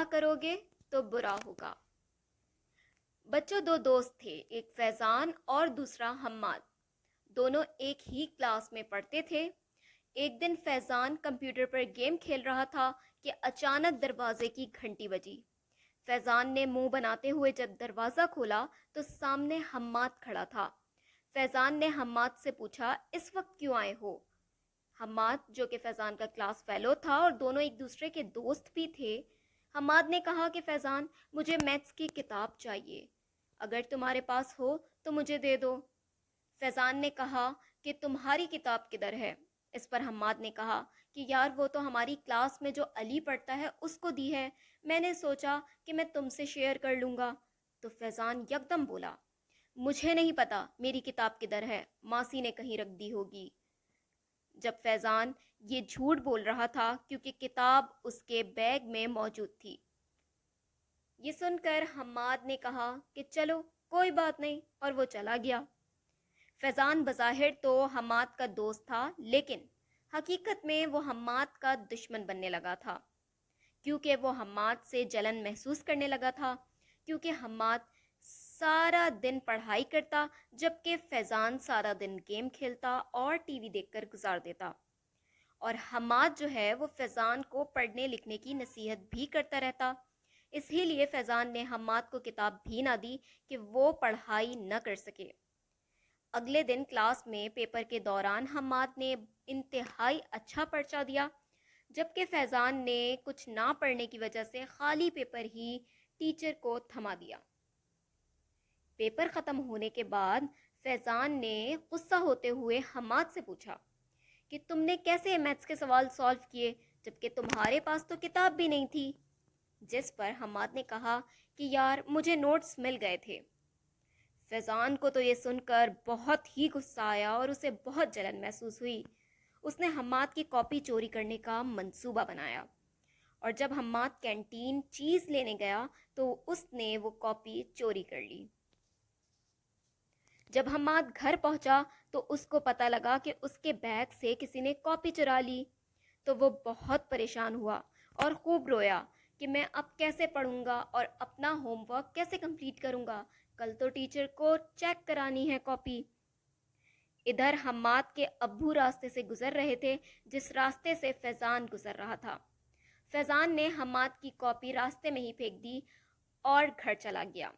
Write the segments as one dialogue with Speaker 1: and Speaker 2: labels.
Speaker 1: بھلا کرو گے تو برا ہوگا۔ بچوں، دو دوست تھے، ایک فیضان اور دوسرا حماد۔ دونوں ایک ہی کلاس میں پڑھتے تھے۔ ایک دن فیضان کمپیوٹر پر گیم کھیل رہا تھا کہ اچانک دروازے کی گھنٹی بجی۔ فیضان نے منہ بناتے ہوئے جب دروازہ کھولا تو سامنے حماد کھڑا تھا۔ فیضان نے حماد سے پوچھا، اس وقت کیوں آئے ہو؟ حماد، جو کہ فیضان کا کلاس فیلو تھا اور دونوں ایک دوسرے کے دوست بھی تھے، حماد نے کہا کہ فیضان، مجھے میتھس کی کتاب چاہیے، اگر تمہارے پاس ہو تو مجھے دے دو۔ فیضان نے کہا کہ تمہاری کتاب کدھر ہے؟ اس پر حماد نے کہا کہ یار وہ تو ہماری کلاس میں جو علی پڑھتا ہے اس کو دی ہے، میں نے سوچا کہ میں تم سے شیئر کر لوں گا۔ تو فیضان یکدم بولا، مجھے نہیں پتا میری کتاب کدھر ہے، ماسی نے کہیں رکھ دی ہوگی۔ جب فیضان یہ جھوٹ بول رہا تھا کیونکہ کتاب اس کے بیگ میں موجود تھی۔ یہ سن کر حماد نے کہا کہ چلو کوئی بات نہیں، اور وہ چلا گیا۔ فیضان بظاہر تو حماد کا دوست تھا، لیکن حقیقت میں وہ حماد کا دشمن بننے لگا تھا، کیونکہ وہ حماد سے جلن محسوس کرنے لگا تھا، کیونکہ حماد سارا دن پڑھائی کرتا جبکہ فیضان سارا دن گیم کھیلتا اور ٹی وی دیکھ کر گزار دیتا، اور حماد جو ہے وہ فیضان کو پڑھنے لکھنے کی نصیحت بھی کرتا رہتا۔ اسی لیے فیضان نے حماد کو کتاب بھی نہ دی کہ وہ پڑھائی نہ کر سکے۔ اگلے دن کلاس میں پیپر کے دوران حماد نے انتہائی اچھا پرچہ دیا، جبکہ فیضان نے کچھ نہ پڑھنے کی وجہ سے خالی پیپر ہی ٹیچر کو تھما دیا۔ پیپر ختم ہونے کے بعد فیضان نے غصہ ہوتے ہوئے حماد سے پوچھا کہ تم نے کیسے میتھس کے سوال سالو کیے جبکہ تمہارے پاس تو کتاب بھی نہیں تھی؟ جس پر حماد نے کہا کہ یار مجھے نوٹس مل گئے تھے۔ فیضان کو تو یہ سن کر بہت ہی غصہ آیا اور اسے بہت جلن محسوس ہوئی۔ اس نے حماد کی کاپی چوری کرنے کا منصوبہ بنایا، اور جب حماد کینٹین چیز لینے گیا تو اس نے وہ کاپی چوری کر لی۔ جب حماد گھر پہنچا تو اس کو پتہ لگا کہ اس کے بیگ سے کسی نے کاپی چرا لی، تو وہ بہت پریشان ہوا اور خوب رویا کہ میں اب کیسے پڑھوں گا اور اپنا ہوم ورک کیسے کمپلیٹ کروں گا، کل تو ٹیچر کو چیک کرانی ہے کاپی۔ ادھر حماد کے ابو راستے سے گزر رہے تھے جس راستے سے فیضان گزر رہا تھا۔ فیضان نے حماد کی کاپی راستے میں ہی پھینک دی اور گھر چلا گیا۔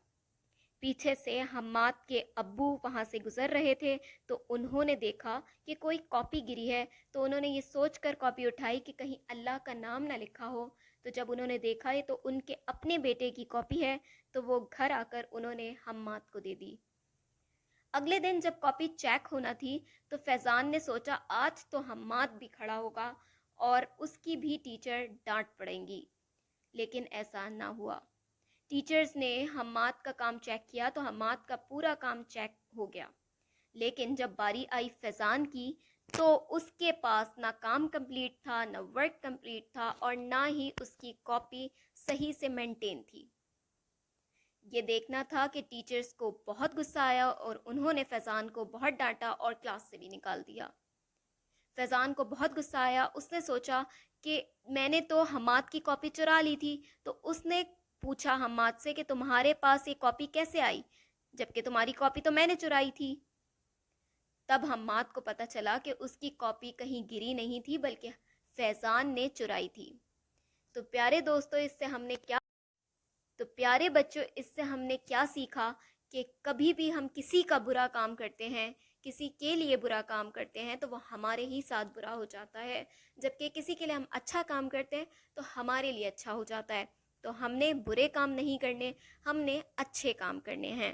Speaker 1: پیچھے سے حماد کے ابو وہاں سے گزر رہے تھے تو انہوں نے دیکھا کہ کوئی کاپی گری ہے، تو انہوں نے یہ سوچ کر کاپی اٹھائی کہ کہیں اللہ کا نام نہ لکھا ہو۔ تو جب انہوں نے دیکھا یہ تو ان کے اپنے بیٹے کی کاپی ہے، تو وہ گھر آ کر انہوں نے حماد کو دے دی۔ اگلے دن جب کاپی چیک ہونا تھی تو فیضان نے سوچا آج تو حماد بھی کھڑا ہوگا اور اس کی بھی ٹیچر ڈانٹ پڑیں گی، لیکن ایسا نہ ہوا۔ ٹیچرز نے حماد کا کام چیک کیا تو حماد کا پورا کام چیک ہو گیا، لیکن جب باری آئی فیضان کی تو اس کے پاس نہ کام کمپلیٹ تھا، نہ ورک کمپلیٹ تھا، اور نہ ہی اس کی کاپی صحیح سے مینٹین تھی۔ یہ دیکھنا تھا کہ ٹیچرز کو بہت غصہ آیا اور انہوں نے فیضان کو بہت ڈانٹا اور کلاس سے بھی نکال دیا۔ فیضان کو بہت غصہ آیا، اس نے سوچا کہ میں نے تو حماد کی کاپی چرا لی تھی، تو اس نے پوچھا حماد سے کہ تمہارے پاس یہ کاپی کیسے آئی جبکہ تمہاری کاپی تو میں نے چرائی تھی۔ تب حماد کو پتہ چلا کہ اس کی کاپی کہیں گری نہیں تھی بلکہ فیضان نے چرائی تھی۔ تو پیارے دوستو، پیارے بچوں، اس سے ہم نے کیا سیکھا کہ کبھی بھی ہم کسی کا برا کام کرتے ہیں، کسی کے لیے برا کام کرتے ہیں تو وہ ہمارے ہی ساتھ برا ہو جاتا ہے، جبکہ کسی کے لیے ہم اچھا کام کرتے ہیں تو ہمارے لیے اچھا ہو جاتا ہے۔ تو ہم نے برے کام نہیں کرنے، ہم نے اچھے کام کرنے ہیں۔